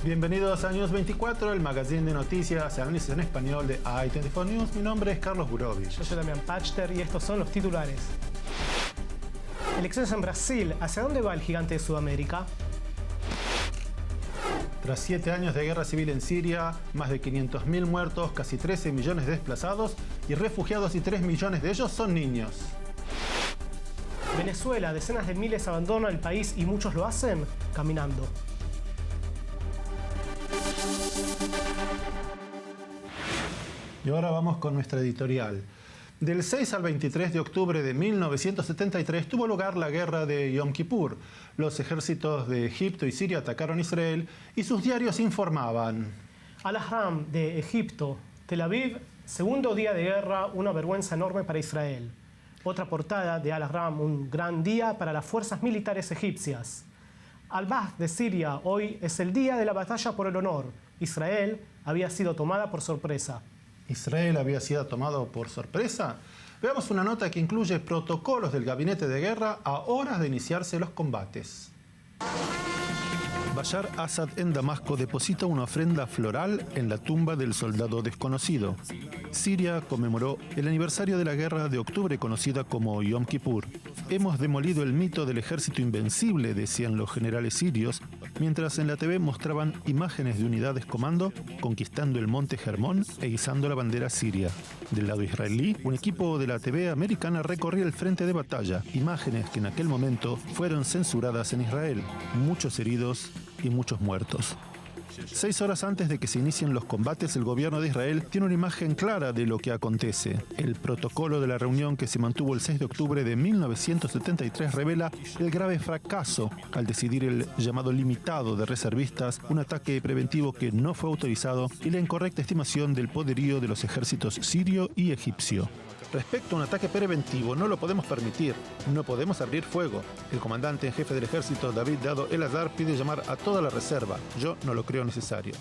Bienvenidos a News 24, el magazine de noticias y análisis en español de i24 News. Mi nombre es Carlos Burovich. Yo soy Damián Pachter y estos son los titulares. Elecciones en Brasil. ¿Hacia dónde va el gigante de Sudamérica? Tras 7 años de guerra civil en Siria, más de 500.000 muertos, casi 13 millones de desplazados y refugiados, y 3 millones de ellos son niños. Venezuela. Decenas de miles abandonan el país y muchos lo hacen caminando. Y ahora vamos con nuestra editorial. Del 6 al 23 de octubre de 1973 tuvo lugar la guerra de Yom Kippur. Los ejércitos de Egipto y Siria atacaron Israel y sus diarios informaban: Al-Ahram de Egipto, Tel Aviv, segundo día de guerra, una vergüenza enorme para Israel. Otra portada de Al-Ahram, un gran día para las fuerzas militares egipcias. Al-Bahth de Siria, hoy es el día de la batalla por el honor. Israel había sido tomada por sorpresa. ¿Israel había sido tomado por sorpresa? Veamos una nota que incluye protocolos del gabinete de guerra a horas de iniciarse los combates. Bashar Assad en Damasco deposita una ofrenda floral en la tumba del soldado desconocido. Siria conmemoró el aniversario de la guerra de octubre conocida como Yom Kippur. Hemos demolido el mito del ejército invencible, decían los generales sirios, mientras en la TV mostraban imágenes de unidades comando conquistando el monte Hermón e izando la bandera siria. Del lado israelí, un equipo de la TV americana recorría el frente de batalla, imágenes que en aquel momento fueron censuradas en Israel. Muchos heridos y muchos muertos. 6 horas antes de que se inicien los combates, el gobierno de Israel tiene una imagen clara de lo que acontece. El protocolo de la reunión que se mantuvo el 6 de octubre de 1973 revela el grave fracaso al decidir el llamado limitado de reservistas, un ataque preventivo que no fue autorizado y la incorrecta estimación del poderío de los ejércitos sirio y egipcio. Respecto a un ataque preventivo, no lo podemos permitir, no podemos abrir fuego. El comandante en jefe del ejército, David Dado El-Azhar, pide llamar a toda la reserva. Yo no lo creo necesario.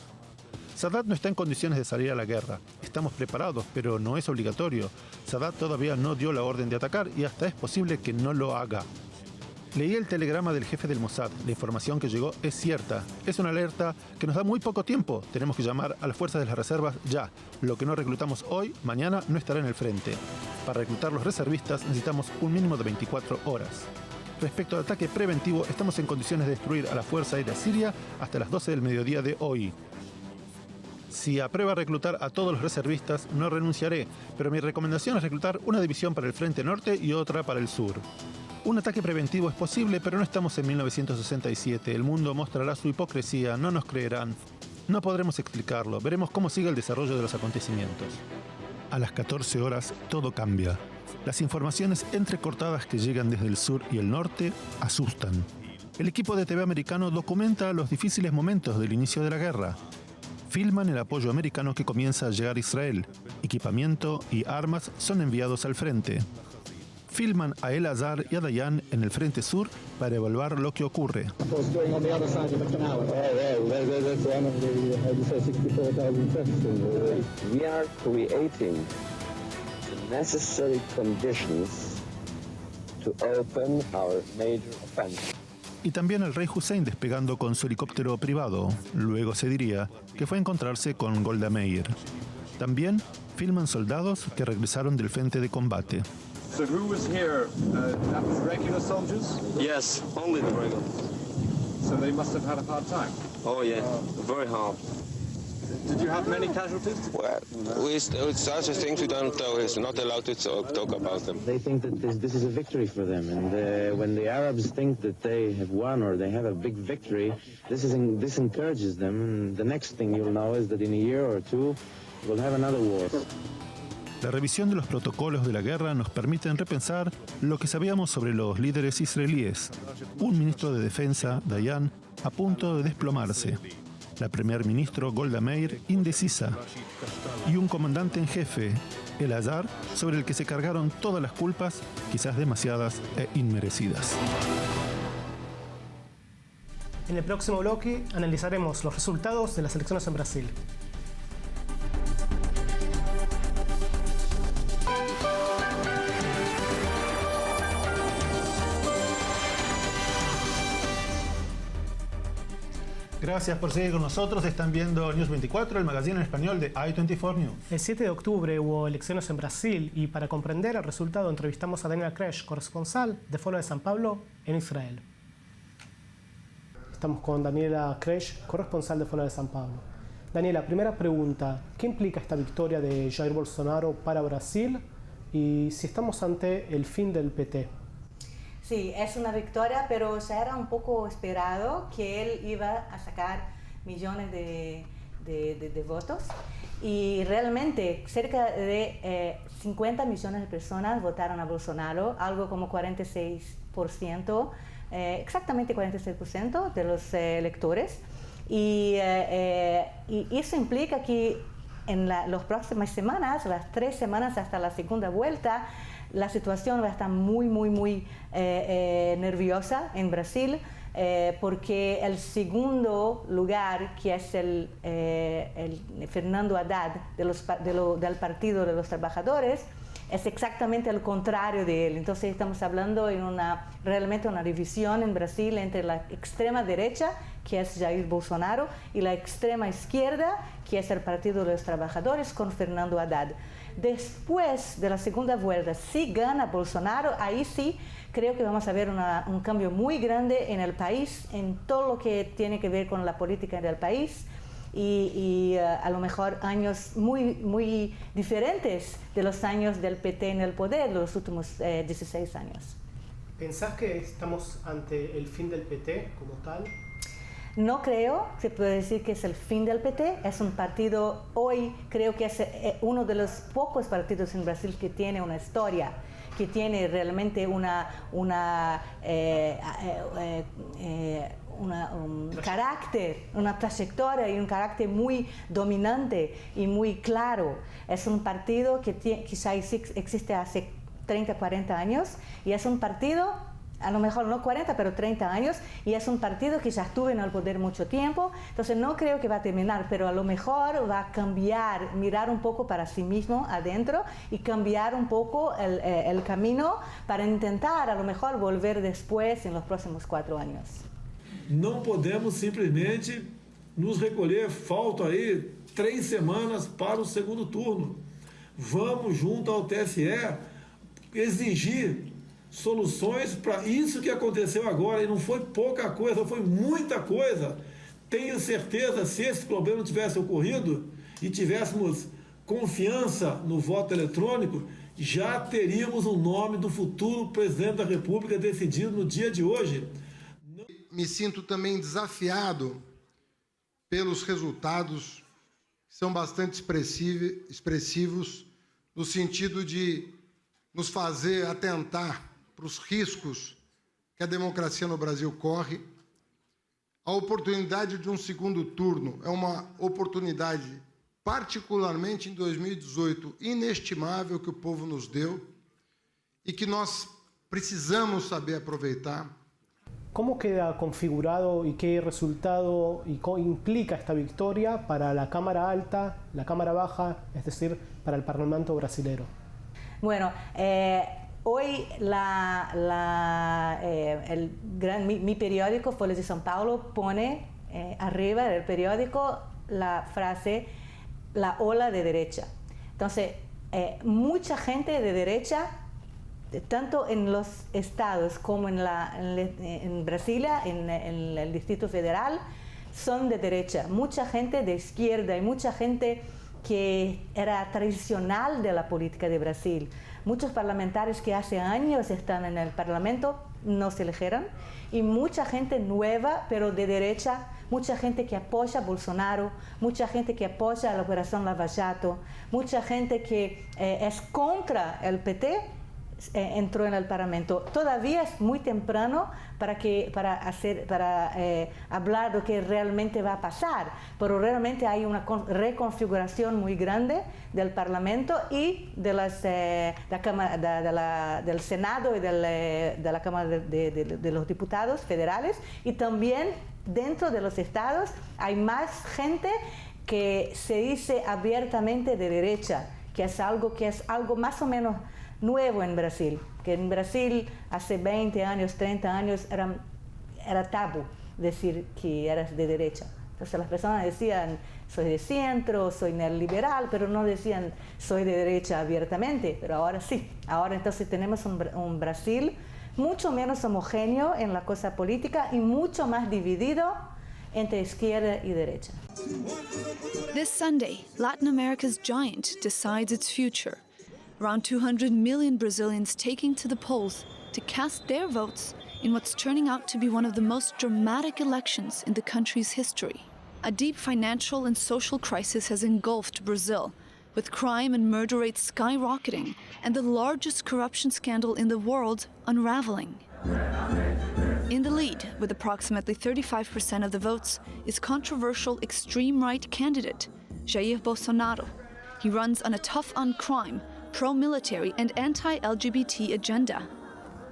Sadat no está en condiciones de salir a la guerra. Estamos preparados, pero no es obligatorio. Sadat todavía no dio la orden de atacar y hasta es posible que no lo haga. Leí el telegrama del jefe del Mossad. La información que llegó es cierta. Es una alerta que nos da muy poco tiempo. Tenemos que llamar a las fuerzas de las reservas ya. Lo que no reclutamos hoy, mañana no estará en el frente. Para reclutar los reservistas necesitamos un mínimo de 24 horas. Respecto al ataque preventivo, estamos en condiciones de destruir a la Fuerza Aérea Siria hasta las 12 del mediodía de hoy. Si aprueba reclutar a todos los reservistas, no renunciaré, pero mi recomendación es reclutar una división para el frente norte y otra para el sur. Un ataque preventivo es posible, pero no estamos en 1967. El mundo mostrará su hipocresía, no nos creerán. No podremos explicarlo, veremos cómo sigue el desarrollo de los acontecimientos. A las 14 horas todo cambia. Las informaciones entrecortadas que llegan desde el sur y el norte asustan. El equipo de TV americano documenta los difíciles momentos del inicio de la guerra. Filman el apoyo americano que comienza a llegar a Israel. Equipamiento y armas son enviados al frente. Filman a El-Azhar y a Dayan en el frente sur para evaluar lo que ocurre. We are creating the necessary conditions to open our major offensive. Y también el rey Hussein despegando con su helicóptero privado. Luego se diría que fue a encontrarse con Golda Meir. También filman soldados que regresaron del frente de combate. So who was here? That was regular soldiers? Yes, only the regulars. So they must have had a hard time. Oh yeah, very hard. Did you have many casualties? Well, with such things we don't we're not allowed to talk about them. They think that this is a victory for them, and when the Arabs think that they have won or they have a big victory, this encourages them. And the next thing you'll know is that in a year or two, we'll have another war. La revisión de los protocolos de la guerra nos permite repensar lo que sabíamos sobre los líderes israelíes. Un ministro de defensa, Dayan, a punto de desplomarse. La primer ministro Golda Meir indecisa. Y un comandante en jefe, El-Azhar, sobre el que se cargaron todas las culpas, quizás demasiadas e inmerecidas. En el próximo bloque analizaremos los resultados de las elecciones en Brasil. Gracias por seguir con nosotros. Están viendo News 24, el magazine en español de I24 News. El 7 de octubre hubo elecciones en Brasil y para comprender el resultado entrevistamos a Daniela Kresh, corresponsal de Foro de San Pablo en Israel. Estamos con Daniela Kresh, corresponsal de Foro de San Pablo. Daniela, primera pregunta, ¿qué implica esta victoria de Jair Bolsonaro para Brasil y si estamos ante el fin del PT? Sí, es una victoria, pero ya era un poco esperado que él iba a sacar millones de votos. Y realmente cerca de 50 millones de personas votaron a Bolsonaro, algo como 46%, exactamente 46% de los electores. Y eso implica que en las próximas semanas, las 3 semanas hasta la segunda vuelta, la situación va a estar muy nerviosa en Brasil, porque el segundo lugar, que es el Fernando Haddad del Partido de los Trabajadores, es exactamente el contrario de él. Entonces estamos hablando en realmente una división en Brasil entre la extrema derecha, que es Jair Bolsonaro, y la extrema izquierda, que es el Partido de los Trabajadores, con Fernando Haddad. Después de la segunda vuelta, si gana Bolsonaro, ahí sí creo que vamos a ver un cambio muy grande en el país, en todo lo que tiene que ver con la política del país y a lo mejor años muy diferentes de los años del PT en el poder, los últimos 16 años. ¿Pensás que estamos ante el fin del PT como tal? No creo, se puede decir que es el fin del PT, es un partido, hoy creo que es uno de los pocos partidos en Brasil que tiene una historia, que tiene realmente un carácter, una trayectoria y un carácter muy dominante y muy claro. Es un partido que quizá existe hace 30, 40 años y es un partido, a lo mejor no 40, pero 30 años, y es un partido que ya estuvo en el poder mucho tiempo, entonces no creo que va a terminar, pero a lo mejor va a cambiar, mirar un poco para sí mismo adentro y cambiar un poco el camino para intentar a lo mejor volver después en los próximos 4 años. Não podemos simplesmente nos recolher, faltam aí 3 semanas para o segundo turno. Vamos junto ao TSE exigir soluções para isso que aconteceu agora, e não foi pouca coisa, foi muita coisa. Tenho certeza, se esse problema tivesse ocorrido e tivéssemos confiança no voto eletrônico, já teríamos o nome do futuro presidente da República decidido no dia de hoje. Me sinto também desafiado pelos resultados, que são bastante expressivos, no sentido de nos fazer atentar para os riscos que a democracia no Brasil corre. A oportunidade de um segundo turno é uma oportunidade, particularmente em 2018, inestimável que o povo nos deu e que nós precisamos saber aproveitar. ¿Cómo queda configurado y qué resultado y qué implica esta victoria para la Cámara Alta, la Cámara Baja, es decir, para el Parlamento brasilero? Bueno, hoy mi periódico, Folha de São Paulo, pone arriba del periódico la frase "la ola de derecha". Entonces, mucha gente de derecha, tanto en los estados como en Brasilia, en el Distrito Federal, son de derecha. Mucha gente de izquierda y mucha gente que era tradicional de la política de Brasil. Muchos parlamentarios que hace años están en el Parlamento no se eligieron, y mucha gente nueva, pero de derecha, mucha gente que apoya a Bolsonaro, mucha gente que apoya a la Operación Lava Jato, mucha gente que es contra el PT, entró en el Parlamento. Todavía es muy temprano para hablar de lo que realmente va a pasar, pero realmente hay una reconfiguración muy grande del Parlamento y de del Senado y de la Cámara de los Diputados federales, y también dentro de los estados hay más gente que se dice abiertamente de derecha, que es algo más o menos nuevo en Brasil, que en Brasil hace 20 años, 30 años era tabú decir que eras de derecha. Entonces las personas decían, soy de centro, soy neoliberal, pero no decían, soy de derecha abiertamente, pero ahora sí. Ahora entonces tenemos un Brasil mucho menos homogéneo en la cosa política y mucho más dividido entre izquierda y derecha. This Sunday, Latin America's giant decides its future. Around 200 million Brazilians taking to the polls to cast their votes in what's turning out to be one of the most dramatic elections in the country's history. A deep financial and social crisis has engulfed Brazil, with crime and murder rates skyrocketing and the largest corruption scandal in the world unraveling. In the lead, with approximately 35% of the votes, is controversial extreme right candidate Jair Bolsonaro. He runs on a tough-on-crime, pro-military and anti-LGBT agenda.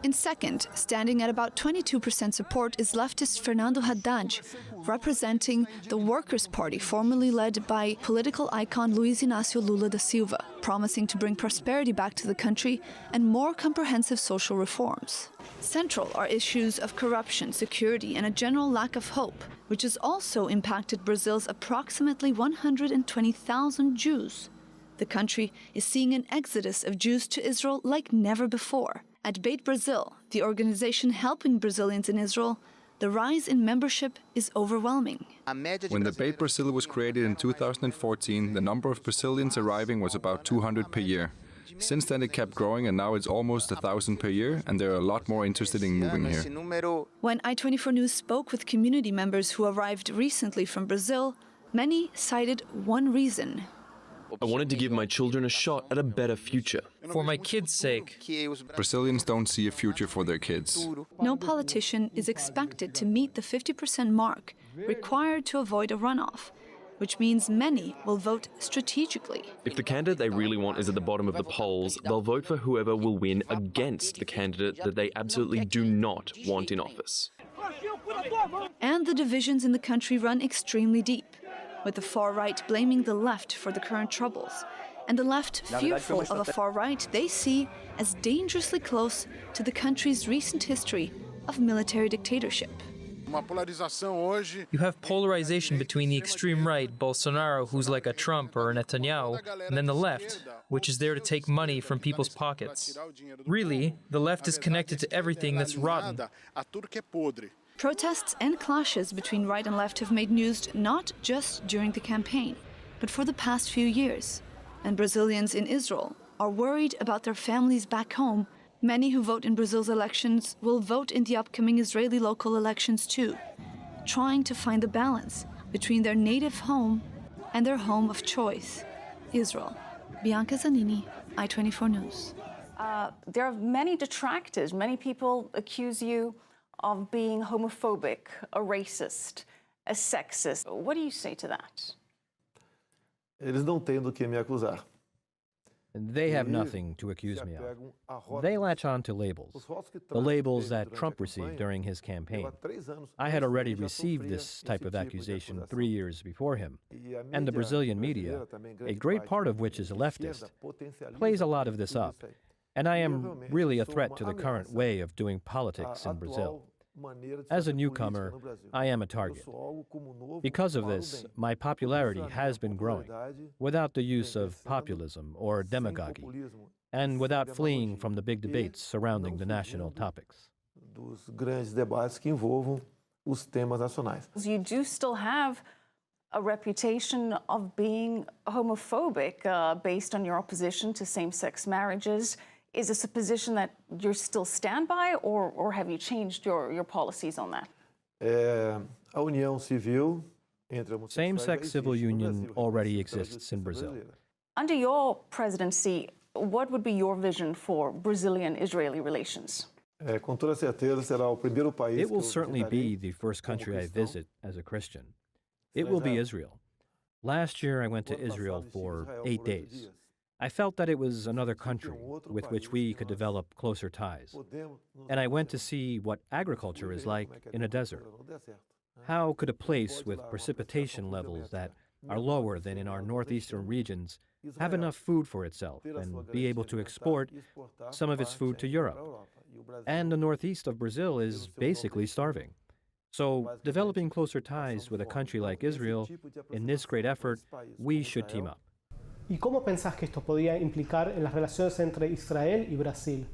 In second, standing at about 22% support, is leftist Fernando Haddad, representing the Workers' Party formerly led by political icon Luiz Inácio Lula da Silva, promising to bring prosperity back to the country and more comprehensive social reforms. Central are issues of corruption, security, and a general lack of hope, which has also impacted Brazil's approximately 120,000 Jews. The country is seeing an exodus of Jews to Israel like never before. At Beit Brazil, the organization helping Brazilians in Israel, the rise in membership is overwhelming. When the Beit Brazil was created in 2014, the number of Brazilians arriving was about 200 per year. Since then it kept growing, and now it's almost 1,000 per year, and there are a lot more interested in moving here. When I24 News spoke with community members who arrived recently from Brazil, many cited one reason. I wanted to give my children a shot at a better future. For my kids' sake. Brazilians don't see a future for their kids. No politician is expected to meet the 50% mark required to avoid a runoff, which means many will vote strategically. If the candidate they really want is at the bottom of the polls, they'll vote for whoever will win against the candidate that they absolutely do not want in office. And the divisions in the country run extremely deep, with the far right blaming the left for the current troubles, and the left fearful of a far right they see as dangerously close to the country's recent history of military dictatorship. You have polarization between the extreme right, Bolsonaro, who's like a Trump or a Netanyahu, and then the left, which is there to take money from people's pockets. Really, the left is connected to everything that's rotten. Protests and clashes between right and left have made news not just during the campaign, but for the past few years. And Brazilians in Israel are worried about their families back home. Many who vote in Brazil's elections will vote in the upcoming Israeli local elections too, trying to find the balance between their native home and their home of choice, Israel. Bianca Zanini, I24 News. There are many detractors. Many people accuse you of being homophobic, a racist, a sexist. What do you say to that? Eles não têm do que me acusar. They have nothing to accuse me of. They latch on to labels, the labels that Trump received during his campaign. I had already received this type of accusation 3 years before him, and the Brazilian media, a great part of which is leftist, plays a lot of this up, and I am really a threat to the current way of doing politics in Brazil. As a newcomer, I am a target. Because of this, my popularity has been growing, without the use of populism or demagoguery, and without fleeing from the big debates surrounding the national topics. You do still have a reputation of being homophobic based on your opposition to same-sex marriages. Is this a position that you still stand by, or have you changed your policies on that? Same-sex civil union already exists in Brazil. Under your presidency, what would be your vision for Brazilian-Israeli relations? It will certainly be the first country I visit as a Christian. It will be Israel. Last year I went to Israel for 8 days. I felt that it was another country with which we could develop closer ties. And I went to see what agriculture is like in a desert. How could a place with precipitation levels that are lower than in our northeastern regions have enough food for itself and be able to export some of its food to Europe? And the northeast of Brazil is basically starving. So, developing closer ties with a country like Israel, in this great effort, we should team up. ¿Y cómo pensás que esto podía implicar en las relaciones entre Israel y Brasil?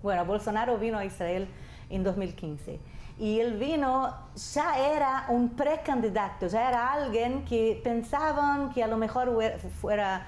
Bueno, Bolsonaro vino a Israel en 2015 y él vino, ya era un precandidato, ya era alguien que pensaban que a lo mejor fuera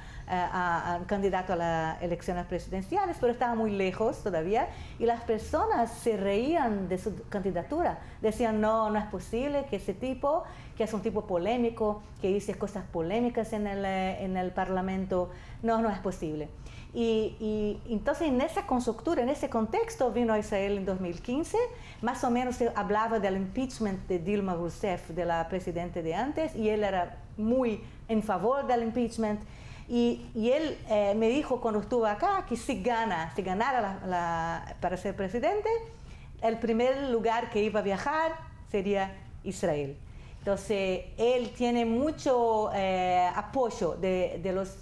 candidato a las elecciones presidenciales, pero estaba muy lejos todavía y las personas se reían de su candidatura, decían no es posible que ese tipo, que es un tipo polémico, que dice cosas polémicas en el Parlamento, no es posible. Y entonces en esa conjuntura, en ese contexto vino a Israel en 2015, más o menos se hablaba del impeachment de Dilma Rousseff, de la presidenta de antes, y él era muy en favor del impeachment. Y él me dijo cuando estuvo acá que si ganara para ser presidente, el primer lugar que iba a viajar sería Israel. Entonces, él tiene mucho apoyo de los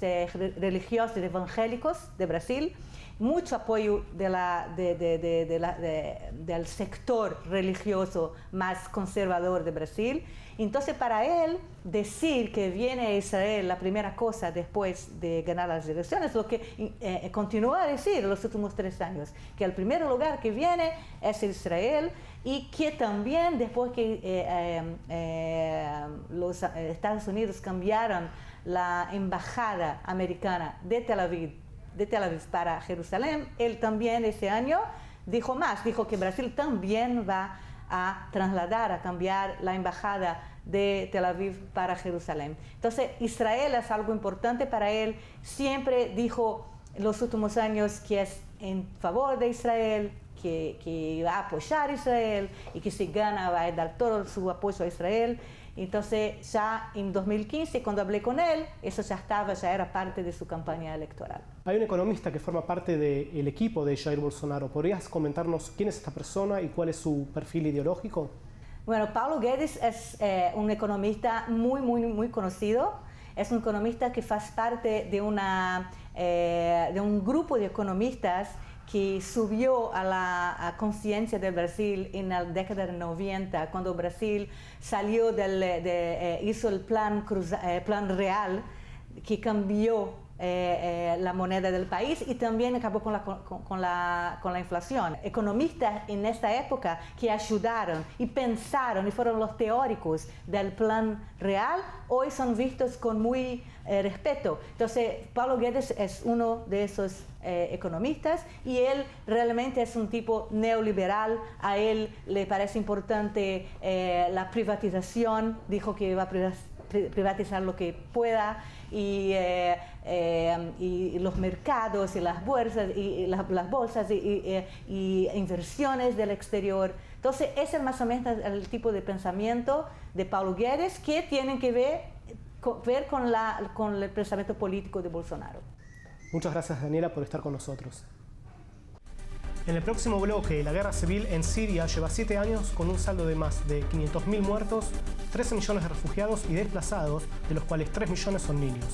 religiosos evangélicos de Brasil, mucho apoyo del sector religioso más conservador de Brasil. Entonces, para él, decir que viene a Israel la primera cosa después de ganar las elecciones, lo que continúa a decir en los últimos 3 años, que el primer lugar que viene es Israel y que también después que los Estados Unidos cambiaron la embajada americana de Tel Aviv para Jerusalén, él también ese año dijo que Brasil también va a cambiar la embajada de Tel Aviv para Jerusalén. Entonces, Israel es algo importante para él. Siempre dijo en los últimos años que es en favor de Israel, que va a apoyar a Israel y que si gana va a dar todo su apoyo a Israel. Entonces, ya en 2015, cuando hablé con él, eso ya era parte de su campaña electoral. Hay un economista que forma parte del equipo de Jair Bolsonaro. ¿Podrías comentarnos quién es esta persona y cuál es su perfil ideológico? Bueno, Paulo Guedes es un economista muy conocido. Es un economista que hace parte de un grupo de economistas que subió a la conciencia de Brasil en la década de 90, cuando Brasil salió hizo el plan real, que cambió la moneda del país y también acabó con la inflación. Economistas en esta época que ayudaron y pensaron y fueron los teóricos del plan real, hoy son vistos con muy respeto. Entonces, Paulo Guedes es uno de esos economistas y él realmente es un tipo neoliberal. A él le parece importante la privatización, dijo que va a privatizar lo que pueda y los mercados y las bolsas y inversiones del exterior. Entonces, ese es más o menos el tipo de pensamiento de Paulo Guedes que tienen que ver con el pensamiento político de Bolsonaro. Muchas gracias, Daniela, por estar con nosotros. En el próximo bloque, la guerra civil en Siria lleva 7 años con un saldo de más de 500.000 muertos, 13 millones de refugiados y desplazados, de los cuales 3 millones son niños.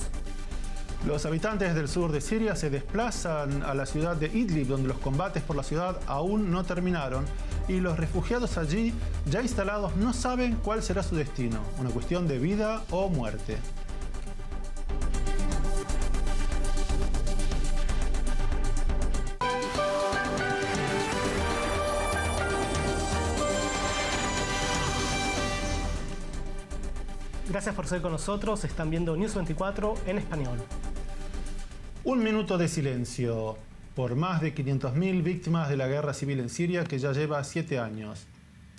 Los habitantes del sur de Siria se desplazan a la ciudad de Idlib, donde los combates por la ciudad aún no terminaron, y los refugiados allí, ya instalados, no saben cuál será su destino, una cuestión de vida o muerte. Gracias por ser con nosotros. Están viendo News 24 en español. Un minuto de silencio por más de 500.000 víctimas de la guerra civil en Siria, que ya lleva 7 años.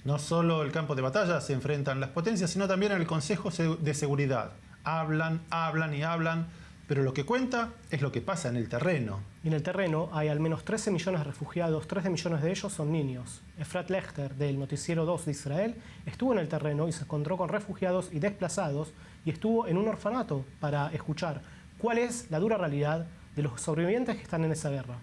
No solo el campo de batalla se enfrentan las potencias, sino también el Consejo de Seguridad. Hablan y hablan, pero lo que cuenta es lo que pasa en el terreno. Y en el terreno hay al menos 13 millones de refugiados, 13 millones de ellos son niños. Efrat Lechter, del Noticiero 2 de Israel, estuvo en el terreno y se encontró con refugiados y desplazados y estuvo en un orfanato para escuchar cuál es la dura realidad de los sobrevivientes que están en esa guerra.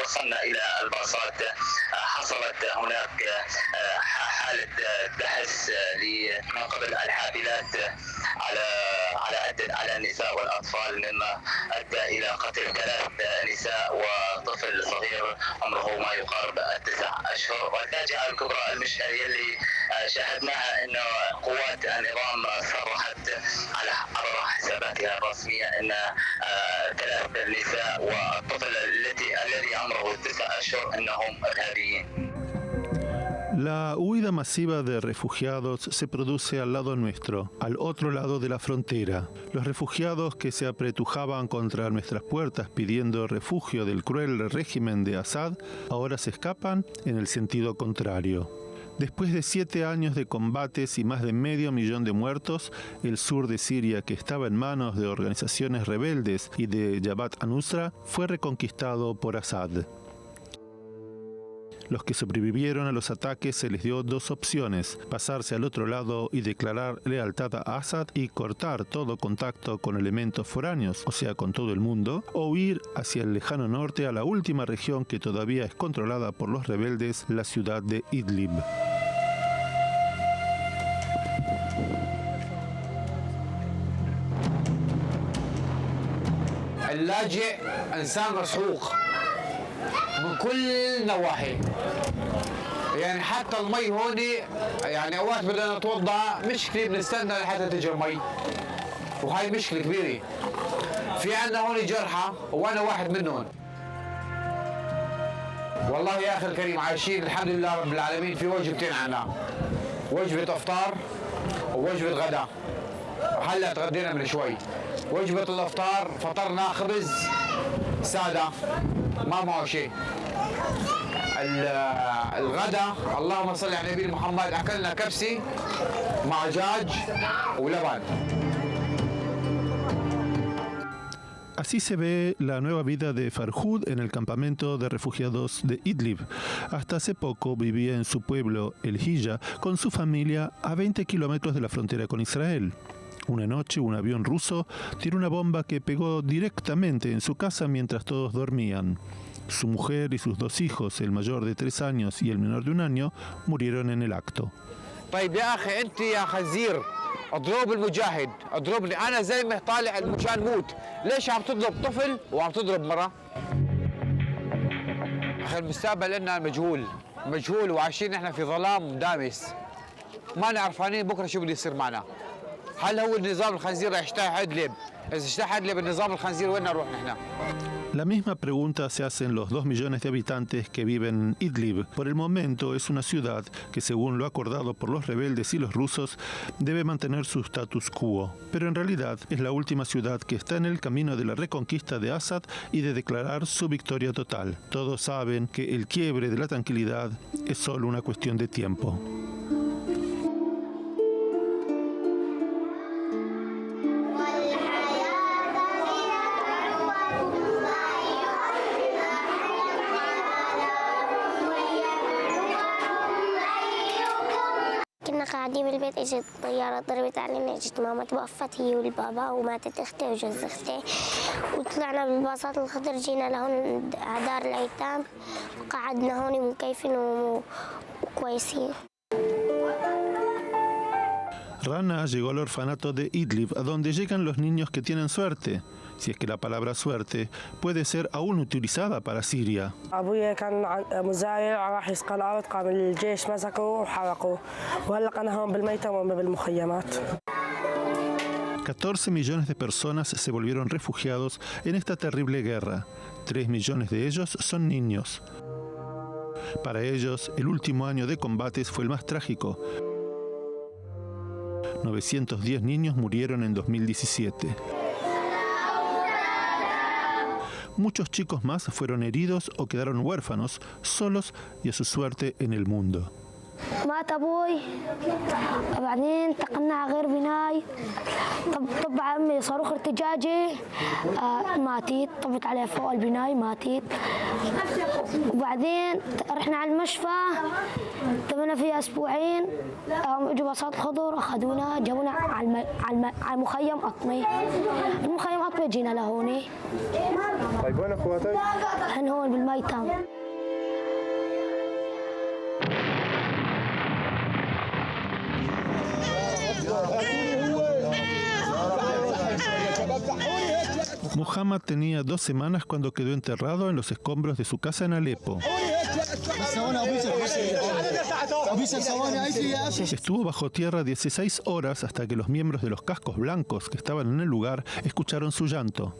وصلنا إلى الباصات حصلت هناك حالة دهس من قبل الحافلات على النساء والأطفال، مما أدى إلى قتل 3 نساء وطفل صغير عمره ما يقارب 9 أشهر. والفاجعة الكبرى المشهد يلي شاهدناها أن قوات النظام صرحت عبر حساباتها الرسمية أن 3 نساء والطفل الذي عمره 9 أشهر أنهم إرهابيين. La huida masiva de refugiados se produce al lado nuestro, al otro lado de la frontera. Los refugiados que se apretujaban contra nuestras puertas pidiendo refugio del cruel régimen de Assad, ahora se escapan en el sentido contrario. Después de 7 años de combates y más de 500.000 de muertos, el sur de Siria, que estaba en manos de organizaciones rebeldes y de Jabhat al-Nusra, fue reconquistado por Assad. Los que sobrevivieron a los ataques se les dio 2 opciones: pasarse al otro lado y declarar lealtad a Assad y cortar todo contacto con elementos foráneos, o sea, con todo el mundo, o huir hacia el lejano norte a la última región que todavía es controlada por los rebeldes, la ciudad de Idlib. اللاجئ إنسان مسحوق من كل النواحي، يعني حتى المي هون يعني اوقات بدنا نتوضا مش كثير بنستنى لحتى تجي المي، وهي مشكله كبيره. في عندنا هون جرحى وانا واحد منهم. والله يا اخي الكريم عايشين الحمد لله رب العالمين في وجبتين عنا، وجبه افطار ووجبه غداء. هلا تغدينا من شوي. وجبه الافطار فطرنا خبز ساده ما معه شيء. الغداء اللهم صل على النبي محمد اكلنا كبسه مع دجاج ولبن. Así se ve la nueva vida de Farhud en el campamento de refugiados de Idlib. Hasta hace poco vivía en su pueblo, El Hilla, con su familia a 20 kilómetros de la frontera con Israel. Una noche, un avión ruso tiró una bomba que pegó directamente en su casa mientras todos dormían. Su mujer y sus 2 hijos, el mayor de 3 años y el menor de 1 año, murieron en el acto. طيب يا اخي انت يا خنزير اضرب المجاهد، اضربني انا زلمه طالع مشان موت، ليش عم تضرب طفل وعم تضرب مرة؟ اخي المستقبل لنا مجهول وعايشين احنا في ظلام دامس، ما عارفين بكره شو بده يصير معنا. هل هو النظام الخنزير رح يجتاح إدلب؟ إذا اجتاح إدلب النظام الخنزير وين نروح نحن؟ La misma pregunta se hacen los 2 millones de habitantes que viven en Idlib. Por el momento es una ciudad que, según lo acordado por los rebeldes y los rusos, debe mantener su status quo. Pero en realidad es la última ciudad que está en el camino de la reconquista de Assad y de declarar su victoria total. Todos saben que el quiebre de la tranquilidad es solo una cuestión de tiempo. قاعدين بالبيت اجت الطيارة ضربت علينا، اجت ماما توفت هي والبابا وماتت اختي وجوز اختي، وطلعنا بالباصات الخضر جينا لهون دار الايتام وقعدنا هون مكيفين وكويسين. Rana llegó al orfanato de Idlib, a donde llegan los niños que tienen suerte, si es que la palabra suerte puede ser aún utilizada para Siria. أبويا كان مزارع راح يسقى الأرض، قام الجيش مسكوه وحرقوه، وهلق أنا هون بالميتم وبالمخيمات. 14 millones de personas se volvieron refugiados en esta terrible guerra. 3 millones de ellos son niños. Para ellos, el último año de combates fue el más trágico. 910 niños murieron en 2017. Muchos chicos más fueron heridos o quedaron huérfanos, solos y a su suerte en el mundo. مات أبوي وبعدين انتقلنا على غير بناي، طب عمي صاروخ ارتجاجي ماتت، طبت عليه فوق البناي ماتت، وبعدين رحنا على المشفى تمنا فيها أسبوعين، اجوا باصات الخضر أخذونا جابونا على المخيم أطمي. المخيم كيف جينا لهون؟ طيب وين اخواتك؟ هن هون بالميتم. Muhammad tenía 2 semanas cuando quedó enterrado en los escombros de su casa en Alepo. Estuvo bajo tierra 16 horas hasta que los miembros de los cascos blancos que estaban en el lugar escucharon su llanto.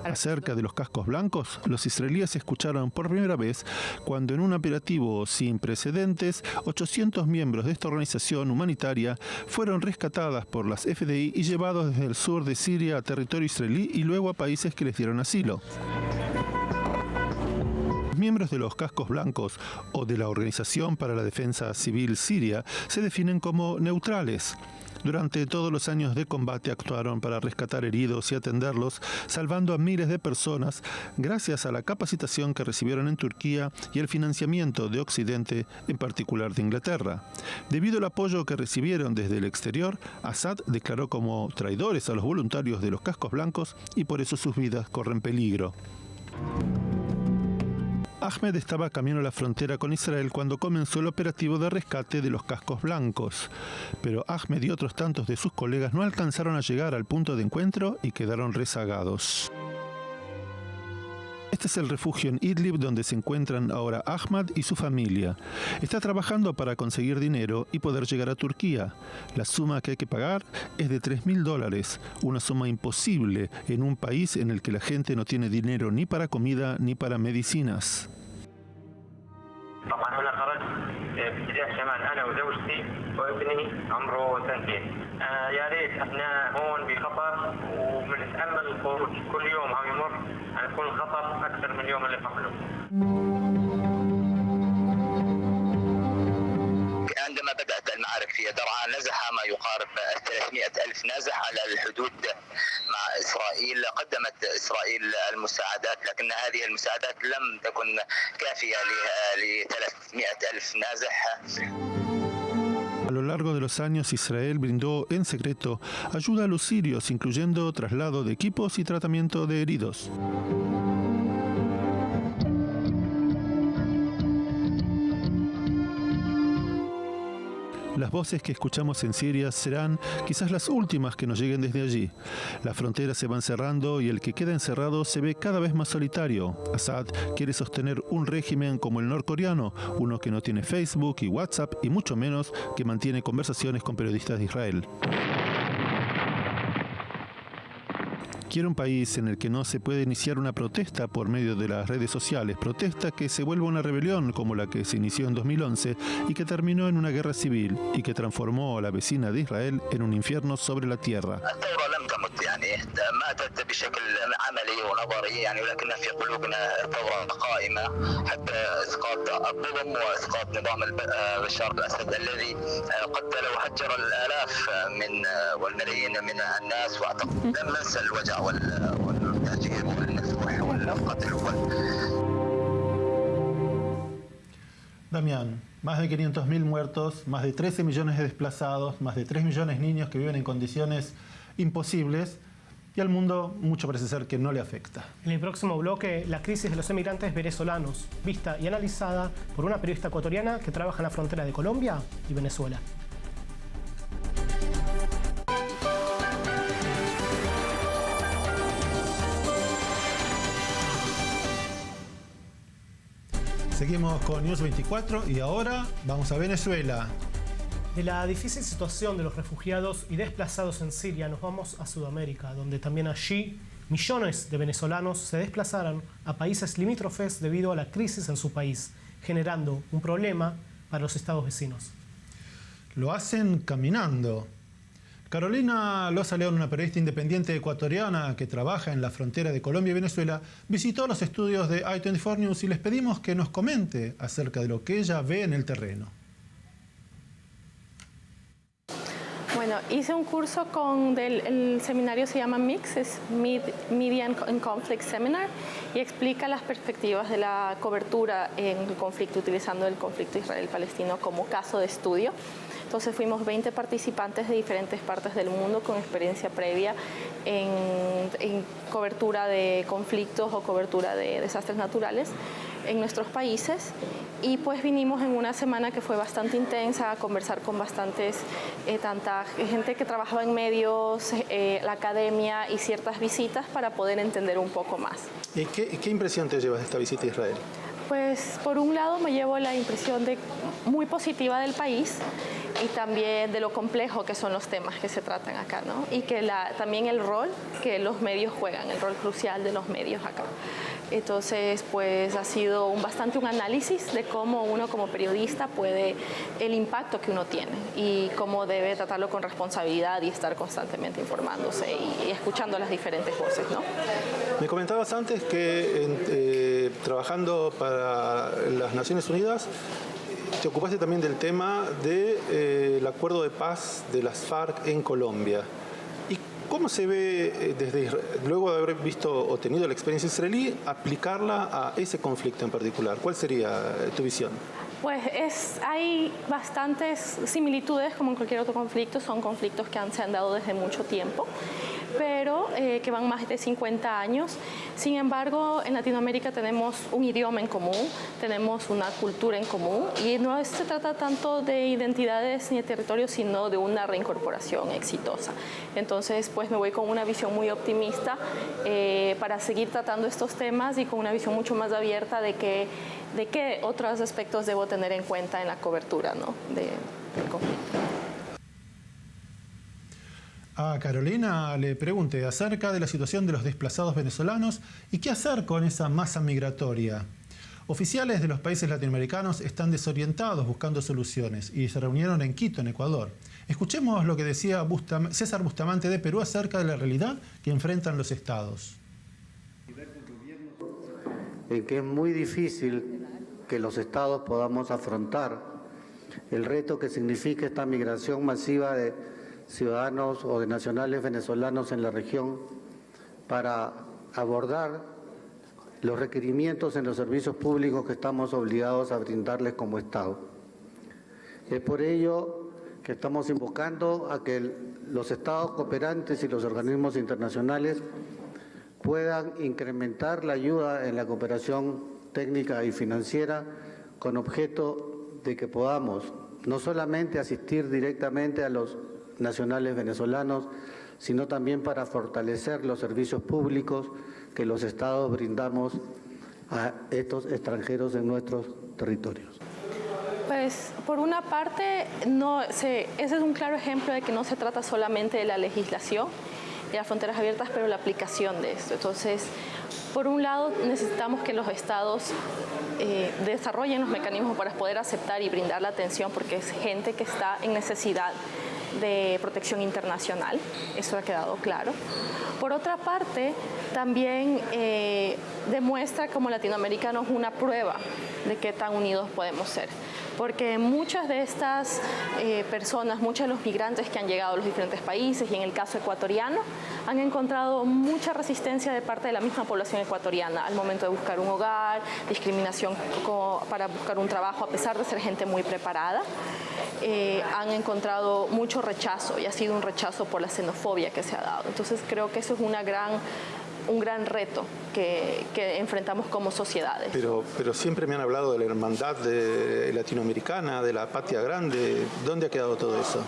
Acerca de los cascos blancos, los israelíes escucharon por primera vez cuando en un operativo sin precedentes, 800 miembros de esta organización humanitaria fueron rescatadas por las FDI y llevados desde el sur de Siria a territorio israelí y luego a países que les dieron asilo. Los miembros de los cascos blancos o de la Organización para la Defensa Civil Siria se definen como neutrales. Durante todos los años de combate actuaron para rescatar heridos y atenderlos, salvando a miles de personas gracias a la capacitación que recibieron en Turquía y el financiamiento de Occidente, en particular de Inglaterra. Debido al apoyo que recibieron desde el exterior, Assad declaró como traidores a los voluntarios de los cascos blancos y por eso sus vidas corren peligro. Ahmed estaba camino a la frontera con Israel cuando comenzó el operativo de rescate de los cascos blancos, pero Ahmed y otros tantos de sus colegas no alcanzaron a llegar al punto de encuentro y quedaron rezagados. Este es el refugio en Idlib donde se encuentran ahora Ahmed y su familia. Está trabajando para conseguir dinero y poder llegar a Turquía. La suma que hay que pagar es de $3.000, una suma imposible en un país en el que la gente no tiene dinero ni para comida ni para medicinas. طبعا انا خرجت باتجاه شمال انا وزوجتي وابني عمره 2 يا ريت احنا هون بخطر وبنتامل الخروج كل يوم عم يمر عم يكون الخطر اكثر من اليوم اللي قبله. عندما بدأت المعارك في درعا نزح ما يقارب 300,000 نازح على الحدود مع إسرائيل. قدمت إسرائيل المساعدات لكن هذه المساعدات لم تكن كافية ل 300,000 نازح. A lo largo de los años, Israel brindó en secreto ayuda a los sirios, incluyendo traslado de equipos y tratamiento de heridos. Las voces que escuchamos en Siria serán quizás las últimas que nos lleguen desde allí. Las fronteras se van cerrando y el que queda encerrado se ve cada vez más solitario. Assad quiere sostener un régimen como el norcoreano, uno que no tiene Facebook y WhatsApp y mucho menos que mantiene conversaciones con periodistas de Israel. Quiere un país en el que no se puede iniciar una protesta por medio de las redes sociales, protesta que se vuelva una rebelión como la que se inició en 2011 y que terminó en una guerra civil y que transformó a la vecina de Israel en un infierno sobre la tierra. ماتت بشكل عملي ونظري يعني ولكن في قلوبنا ثورة قائمة حتى إسقاط الظلم وإسقاط نظام بشار الأسد الذي قتل وهجر الآلاف من والملايين من الناس وأعتقد لم ننسى الوجع والتهجير والنزوح والقتل Damián, más de 500.000 muertos, más de 13 millones de desplazados, más de 3 millones de niños que viven en condiciones imposibles y al mundo mucho parece ser que no le afecta. En el próximo bloque, la crisis de los emigrantes venezolanos, vista y analizada por una periodista ecuatoriana que trabaja en la frontera de Colombia y Venezuela. Seguimos con News 24 y ahora vamos a Venezuela. De la difícil situación de los refugiados y desplazados en Siria nos vamos a Sudamérica, donde también allí millones de venezolanos se desplazaron a países limítrofes debido a la crisis en su país, generando un problema para los estados vecinos. Lo hacen caminando. Carolina Loza León, una periodista independiente ecuatoriana que trabaja en la frontera de Colombia y Venezuela, visitó los estudios de I24 News y les pedimos que nos comente acerca de lo que ella ve en el terreno. Bueno, hice un curso el seminario se llama MIX, es Media and Conflict Seminar, y explica las perspectivas de la cobertura en el conflicto, utilizando el conflicto Israel-Palestino como caso de estudio. Entonces fuimos 20 participantes de diferentes partes del mundo con experiencia previa en cobertura de conflictos o cobertura de desastres naturales en nuestros países, y pues vinimos en una semana que fue bastante intensa a conversar con bastantes, tanta gente que trabajaba en medios, la academia y ciertas visitas para poder entender un poco más. ¿Y qué impresión te llevas de esta visita a Israel? Pues por un lado me llevo la impresión muy positiva del país y también de lo complejo que son los temas que se tratan acá, ¿no? Y que también el rol que los medios juegan, el rol crucial de los medios acá. Entonces, pues ha sido bastante un análisis de cómo uno como periodista el impacto que uno tiene y cómo debe tratarlo con responsabilidad y estar constantemente informándose y escuchando las diferentes voces, ¿no? Me comentabas antes que trabajando para las Naciones Unidas te ocupaste también del tema del acuerdo de paz de las FARC en Colombia. ¿Y cómo se ve, luego de haber visto o tenido la experiencia israelí, aplicarla a ese conflicto en particular? ¿Cuál sería tu visión? Pues hay bastantes similitudes como en cualquier otro conflicto, son conflictos que se han dado desde mucho tiempo, pero que van más de 50 años. Sin embargo, en Latinoamérica tenemos un idioma en común, tenemos una cultura en común y no se trata tanto de identidades ni de territorios, sino de una reincorporación exitosa. Entonces, pues me voy con una visión muy optimista para seguir tratando estos temas y con una visión mucho más abierta de qué otros aspectos debo tener en cuenta en la cobertura, ¿no?, del conflicto. A Carolina le pregunté acerca de la situación de los desplazados venezolanos y qué hacer con esa masa migratoria. Oficiales de los países latinoamericanos están desorientados buscando soluciones y se reunieron en Quito, en Ecuador. Escuchemos lo que decía César Bustamante de Perú acerca de la realidad que enfrentan los estados. En que es muy difícil que los estados podamos afrontar el reto que significa esta migración masiva de ciudadanos o de nacionales venezolanos en la región para abordar los requerimientos en los servicios públicos que estamos obligados a brindarles como Estado. Es por ello que estamos invocando a que los estados cooperantes y los organismos internacionales puedan incrementar la ayuda en la cooperación técnica y financiera con objeto de que podamos no solamente asistir directamente a los nacionales venezolanos, sino también para fortalecer los servicios públicos que los estados brindamos a estos extranjeros en nuestros territorios. Pues por una parte, ese es un claro ejemplo de que no se trata solamente de la legislación y las fronteras abiertas, pero la aplicación de esto. Entonces, por un lado, necesitamos que los estados desarrollen los mecanismos para poder aceptar y brindar la atención, porque es gente que está en necesidad de protección internacional, eso ha quedado claro. Por otra parte, también demuestra como latinoamericanos una prueba de qué tan unidos podemos ser, porque muchas de estas personas, muchos de los migrantes que han llegado a los diferentes países, y en el caso ecuatoriano, han encontrado mucha resistencia de parte de la misma población ecuatoriana al momento de buscar un hogar, discriminación para buscar un trabajo, a pesar de ser gente muy preparada. Han encontrado mucho rechazo y ha sido un rechazo por la xenofobia que se ha dado. Entonces creo que eso es un gran reto que enfrentamos como sociedades. Pero siempre me han hablado de la hermandad latinoamericana, de la patria grande. ¿Dónde ha quedado todo eso?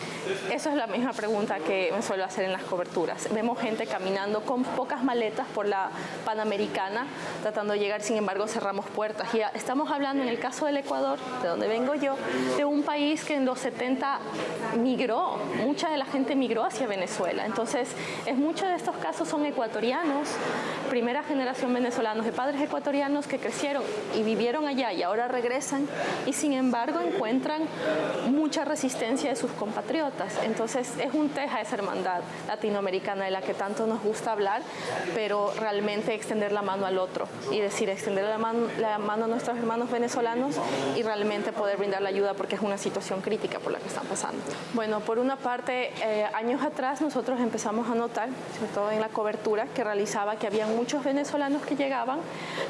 Eso es la misma pregunta que me suelo hacer en las coberturas. Vemos gente caminando con pocas maletas por la Panamericana, tratando de llegar, sin embargo cerramos puertas. Y estamos hablando, en el caso del Ecuador, de donde vengo yo, de un país que en los 70 migró, mucha de la gente migró hacia Venezuela. Entonces, muchos de estos casos son ecuatorianos, primera generación venezolanos, de padres ecuatorianos que crecieron y vivieron allá y ahora regresan y sin embargo encuentran mucha resistencia de sus compatriotas. Entonces es un teja esa hermandad latinoamericana de la que tanto nos gusta hablar, pero realmente extender la mano al otro y decir, extender la mano a nuestros hermanos venezolanos y realmente poder brindar la ayuda, porque es una situación crítica por la que están pasando. Bueno, por una parte, años atrás nosotros empezamos a notar, sobre todo en la cobertura que realizaba, que había muchos venezolanos que llegaban,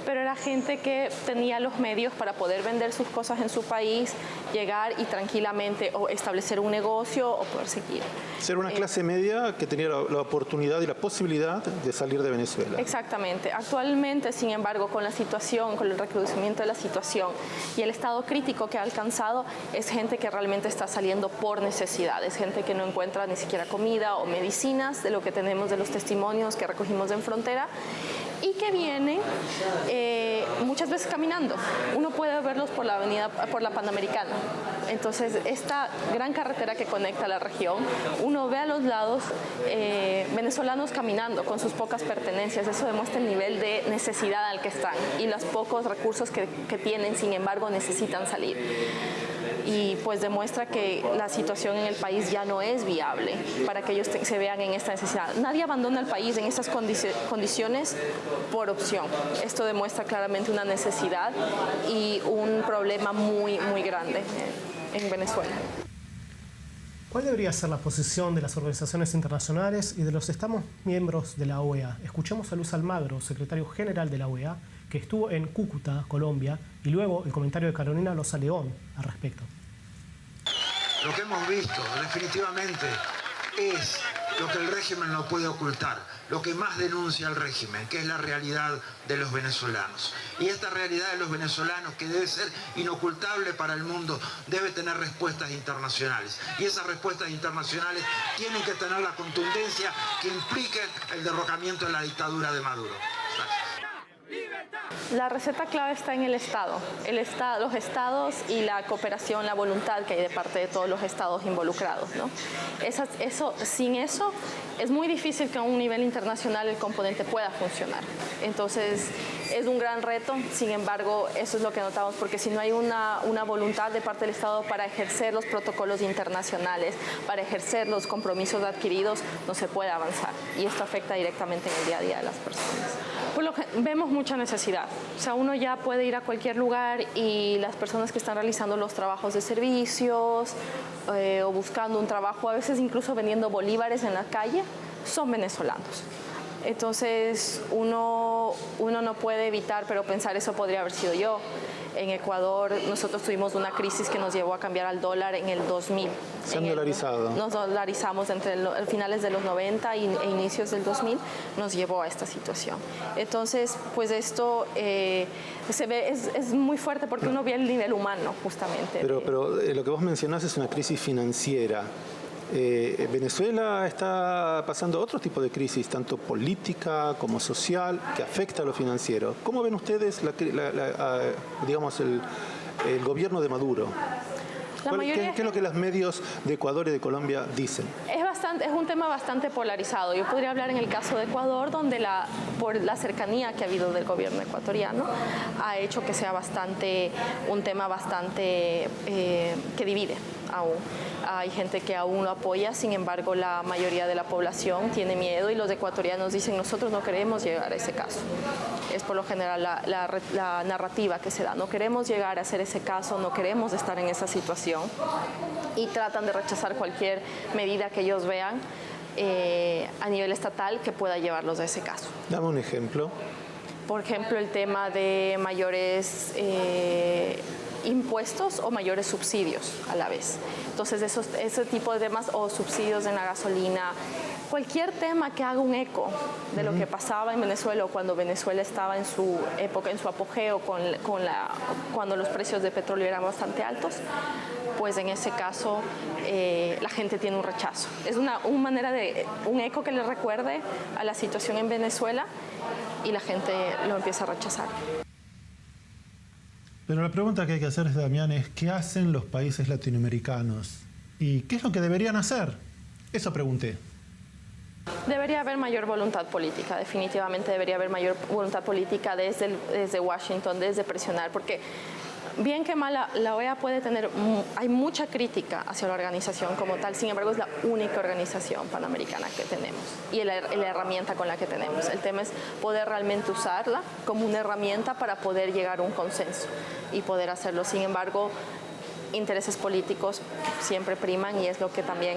pero era gente que tenía los medios para poder vender sus cosas en su país, llegar y tranquilamente o establecer un negocio o poder seguir. Ser una clase media que tenía la oportunidad y la posibilidad de salir de Venezuela. Exactamente. Actualmente, sin embargo, con la situación, con el recrudecimiento de la situación y el estado crítico que ha alcanzado, es gente que realmente está saliendo por necesidad, es gente que no encuentra ni siquiera comida o medicinas, de lo que tenemos de los testimonios que recogimos en frontera, y que vienen muchas veces caminando. Uno puede verlos por la avenida, por la Panamericana. Entonces, esta gran carretera que conecta la región, uno ve a los lados venezolanos caminando con sus pocas pertenencias. Eso demuestra el nivel de necesidad al que están y los pocos recursos que tienen, sin embargo, necesitan salir. Y pues demuestra que la situación en el país ya no es viable para que ellos se vean en esta necesidad. Nadie abandona el país en estas condiciones por opción. Esto demuestra claramente una necesidad y un problema muy, muy grande en Venezuela. ¿Cuál debería ser la posición de las organizaciones internacionales y de los Estados miembros de la OEA? Escuchemos a Luis Almagro, secretario general de la OEA, que estuvo en Cúcuta, Colombia, y luego el comentario de Carolina Loza León al respecto. Lo que hemos visto definitivamente es lo que el régimen no puede ocultar, lo que más denuncia el régimen, que es la realidad de los venezolanos. Y esta realidad de los venezolanos, que debe ser inocultable para el mundo, debe tener respuestas internacionales. Y esas respuestas internacionales tienen que tener la contundencia que implique el derrocamiento de la dictadura de Maduro. La receta clave está en el Estado, los estados y la cooperación, la voluntad que hay de parte de todos los estados involucrados, ¿no? Sin eso es muy difícil que a un nivel internacional el componente pueda funcionar. Entonces es un gran reto, sin embargo eso es lo que notamos, porque si no hay una voluntad de parte del Estado para ejercer los protocolos internacionales, para ejercer los compromisos adquiridos, no se puede avanzar, y esto afecta directamente en el día a día de las personas. Por lo que vemos mucha necesidad. O sea, uno ya puede ir a cualquier lugar y las personas que están realizando los trabajos de servicios o buscando un trabajo, a veces incluso vendiendo bolívares en la calle, son venezolanos. Entonces, uno no puede evitar, pero pensar eso podría haber sido yo. En Ecuador nosotros tuvimos una crisis que nos llevó a cambiar al dólar en el 2000. Se han dolarizado. Nos dolarizamos entre finales de los 90 e inicios del 2000, nos llevó a esta situación. Entonces, pues esto se ve, es muy fuerte porque uno ve el nivel humano, justamente. Pero lo que vos mencionás es una crisis financiera. Venezuela está pasando otro tipo de crisis, tanto política como social, que afecta a lo financiero. ¿Cómo ven ustedes, digamos, el gobierno de Maduro? ¿Qué es lo que los medios de Ecuador y de Colombia dicen? Es un tema bastante polarizado. Yo podría hablar en el caso de Ecuador, donde por la cercanía que ha habido del gobierno ecuatoriano, ha hecho que sea un tema bastante que divide aún. Hay gente que aún lo apoya, sin embargo la mayoría de la población tiene miedo y los ecuatorianos dicen nosotros no queremos llegar a ese caso. Es por lo general la narrativa que se da. No queremos llegar a hacer ese caso, no queremos estar en esa situación y tratan de rechazar cualquier medida que ellos vean a nivel estatal que pueda llevarlos a ese caso. Dame un ejemplo. Por ejemplo, el tema de mayores impuestos o mayores subsidios a la vez. Entonces, ese tipo de temas o subsidios en la gasolina, cualquier tema que haga un eco de lo que pasaba en Venezuela o cuando Venezuela estaba en su época, en su apogeo, cuando los precios de petróleo eran bastante altos, pues en ese caso la gente tiene un rechazo. Es una manera de un eco que le recuerde a la situación en Venezuela y la gente lo empieza a rechazar. Pero la pregunta que hay que hacer, Damián, es ¿qué hacen los países latinoamericanos? ¿Y qué es lo que deberían hacer? Eso pregunté. Debería haber mayor voluntad política, definitivamente debería haber mayor voluntad política desde Washington, desde presionar, porque bien que mal la OEA puede tener, hay mucha crítica hacia la organización como tal, sin embargo es la única organización panamericana que tenemos y la herramienta con la que tenemos. El tema es poder realmente usarla como una herramienta para poder llegar a un consenso y poder hacerlo. Sin embargo, intereses políticos siempre priman y es lo que también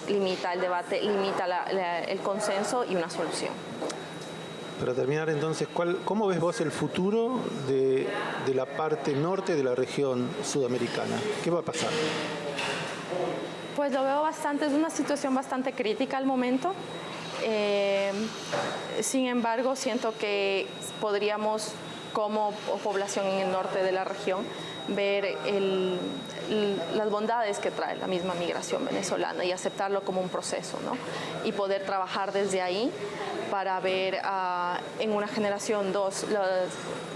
limita el debate, limita el consenso y una solución. Para terminar entonces, ¿cómo ves vos el futuro de la parte norte de la región sudamericana? ¿Qué va a pasar? Pues lo veo bastante, es una situación bastante crítica al momento. Sin embargo, siento que podríamos, como población en el norte de la región, ver las bondades que trae la misma migración venezolana y aceptarlo como un proceso, ¿no? Y poder trabajar desde ahí para ver en una generación, dos, los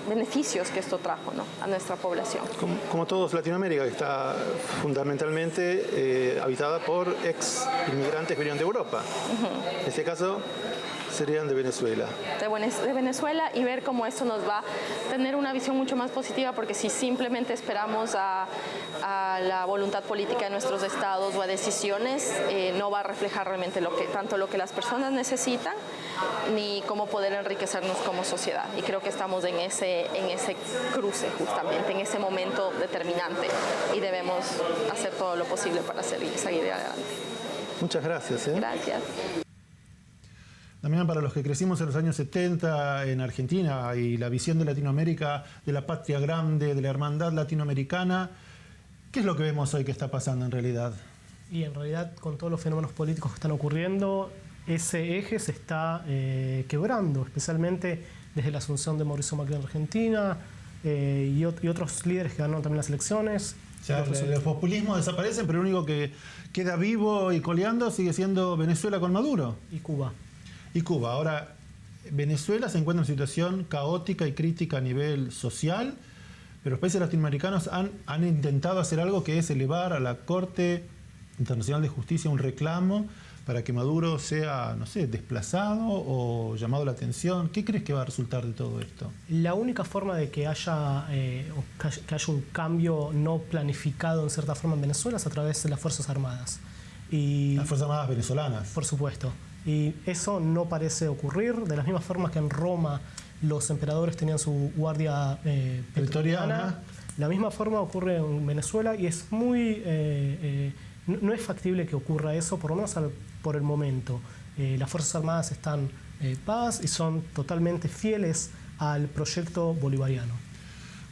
beneficios que esto trajo, ¿no?, a nuestra población. Como todos Latinoamérica, que está fundamentalmente habitada por ex inmigrantes que vinieron de Europa. En este caso serían de Venezuela. De Venezuela, y ver cómo esto nos va a tener una visión mucho más positiva, porque si simplemente esperamos a la voluntad política de nuestros estados o a decisiones, no va a reflejar realmente tanto lo que las personas necesitan, ni cómo poder enriquecernos como sociedad. Y creo que estamos en ese cruce, justamente, en ese momento determinante, y debemos hacer todo lo posible para seguir adelante. Muchas gracias. Gracias. También para los que crecimos en los años 70 en Argentina y la visión de Latinoamérica, de la patria grande, de la hermandad latinoamericana, ¿qué es lo que vemos hoy que está pasando en realidad? Y en realidad, con todos los fenómenos políticos que están ocurriendo, ese eje se está quebrando, especialmente desde la asunción de Mauricio Macri en Argentina y otros líderes que ganaron también las elecciones. O sea, los populismos desaparecen, pero lo único que queda vivo y coleando sigue siendo Venezuela con Maduro. Y Cuba. Ahora, Venezuela se encuentra en una situación caótica y crítica a nivel social, pero los países latinoamericanos han intentado hacer algo, que es elevar a la Corte Internacional de Justicia un reclamo para que Maduro sea, no sé, desplazado o llamado la atención. ¿Qué crees que va a resultar de todo esto? La única forma de que haya un cambio no planificado en cierta forma en Venezuela es a través de las Fuerzas Armadas. Las Fuerzas Armadas venezolanas. Por supuesto. Y eso no parece ocurrir, de las mismas formas que en Roma los emperadores tenían su guardia pretoriana. La misma forma ocurre en Venezuela, y es muy... no es factible que ocurra eso, por lo menos por el momento. Las Fuerzas Armadas están paz y son totalmente fieles al proyecto bolivariano.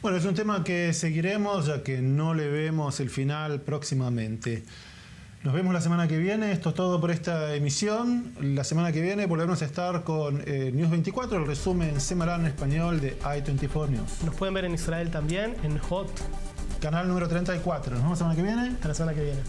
Bueno, es un tema que seguiremos, ya que no le vemos el final próximamente. Nos vemos la semana que viene. Esto es todo por esta emisión. La semana que viene volveremos a estar con News 24, el resumen semanal en español de I24 News. Nos pueden ver en Israel también, en HOT. Canal número 34. Nos vemos la semana que viene. Hasta la semana que viene.